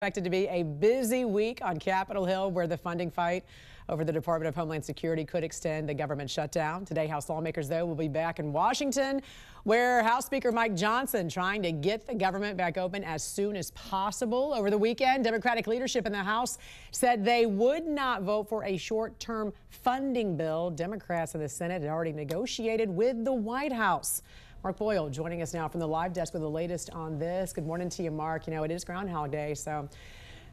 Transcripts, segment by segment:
Expected to be a busy week on Capitol Hill, where the funding fight over the Department of Homeland Security could extend the government shutdown. Today, House lawmakers, though, will be back in Washington, where House Speaker Mike Johnson trying to get the government back open as soon as possible. Over the weekend, Democratic leadership in the House said they would not vote for a short-term funding bill. Democrats in the Senate had already negotiated with the White House. Mark Boyle joining us now from the live desk with the latest on this. Good morning to you, Mark. You know, it is Groundhog Day, so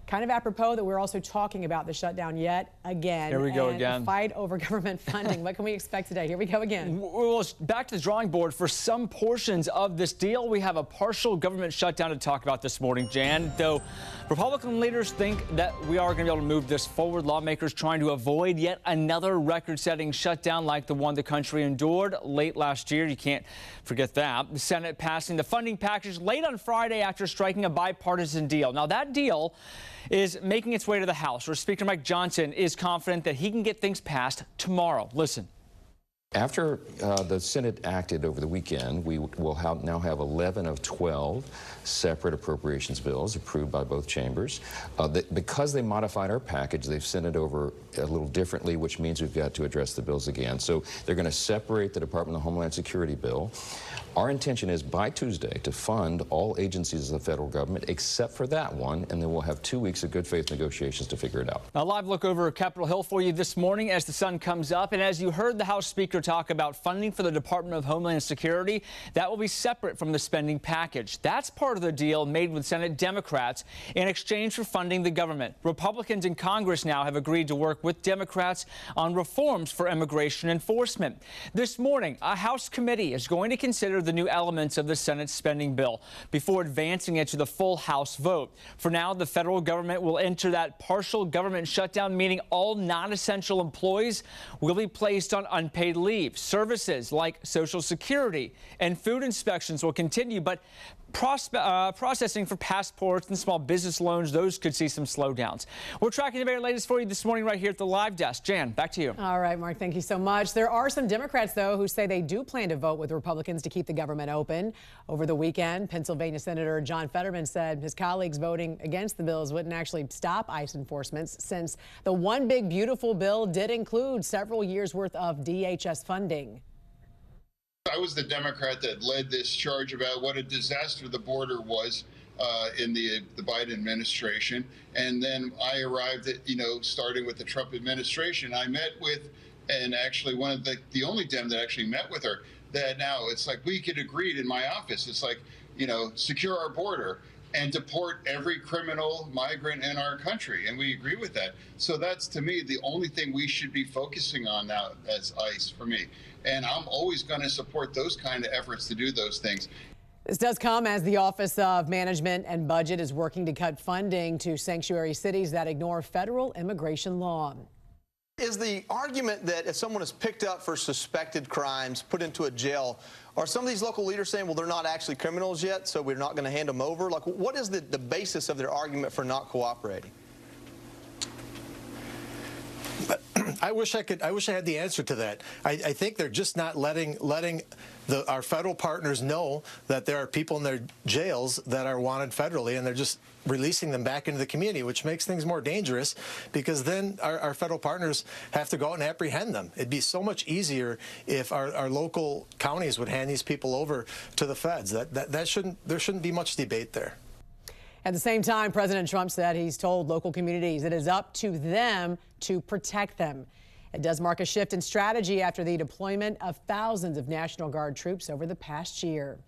kind of apropos that we're also talking about the shutdown yet again. Here we go again. Fight over government funding. What can we expect today? Here we go again. Well, back to the drawing board for some portions of this deal. We have a partial government shutdown to talk about this morning, Jan. Though Republican leaders think that we are going to be able to move this forward, lawmakers trying to avoid yet another record-setting shutdown like the one the country endured late last year. You can't forget that. The Senate passing the funding package late on Friday after striking a bipartisan deal. Now, that deal is making its way to the House, where Speaker Mike Johnson is confident that he can get things passed tomorrow. Listen. After the Senate acted over the weekend, we will now have 11 of 12 separate appropriations bills approved by both chambers. Because they modified our package, they've sent it over a little differently, which means we've got to address the bills again. So they're going to separate the Department of Homeland Security bill. Our intention is by Tuesday to fund all agencies of the federal government except for that one, and then we'll have 2 weeks of good faith negotiations to figure it out. A live look over Capitol Hill for you this morning as the sun comes up. And as you heard the House Speaker talk about funding for the Department of Homeland Security, that will be separate from the spending package. That's part of the deal made with Senate Democrats in exchange for funding the government. Republicans in Congress now have agreed to work with Democrats on reforms for immigration enforcement. This morning, a House committee is going to consider the new elements of the Senate spending bill before advancing it to the full House vote. For now, the federal government will enter that partial government shutdown, meaning all non-essential employees will be placed on unpaid leave. Services like Social Security and food inspections will continue, but processing for passports and small business loans, those could see some slowdowns. We're tracking the very latest for you this morning right here at the live desk. Jan, back to you. All right, Mark, thank you so much. There are some Democrats, though, who say they do plan to vote with Republicans to keep the government open. Over the weekend, Pennsylvania Senator John Fetterman said his colleagues voting against the bills wouldn't actually stop ICE enforcement, since the One Big Beautiful bill did include several years' worth of DHS funding. I was the Democrat that led this charge about what a disaster the border was in the Biden administration. And then I arrived at, starting with the Trump administration, I met with, and actually one of the only Dem that actually met with her, that now it's like we could agree in my office. It's like, secure our border and deport every criminal migrant in our country. And we agree with that. So that's, to me, the only thing we should be focusing on now as ICE for me. And I'm always going to support those kind of efforts to do those things. This does come as the Office of Management and Budget is working to cut funding to sanctuary cities that ignore federal immigration law. Is the argument that if someone is picked up for suspected crimes, put into a jail, are some of these local leaders saying, well, they're not actually criminals yet, so we're not going to hand them over? Like, what is the basis of their argument for not cooperating? But I wish I had the answer to that. I think they're just not letting our federal partners know that there are people in their jails that are wanted federally, and they're just releasing them back into the community, which makes things more dangerous, because then our federal partners have to go out and apprehend them. It'd be so much easier if our local counties would hand these people over to the feds. There shouldn't be much debate there. At the same time, President Trump said he's told local communities it is up to them to protect them. It does mark a shift in strategy after the deployment of thousands of National Guard troops over the past year.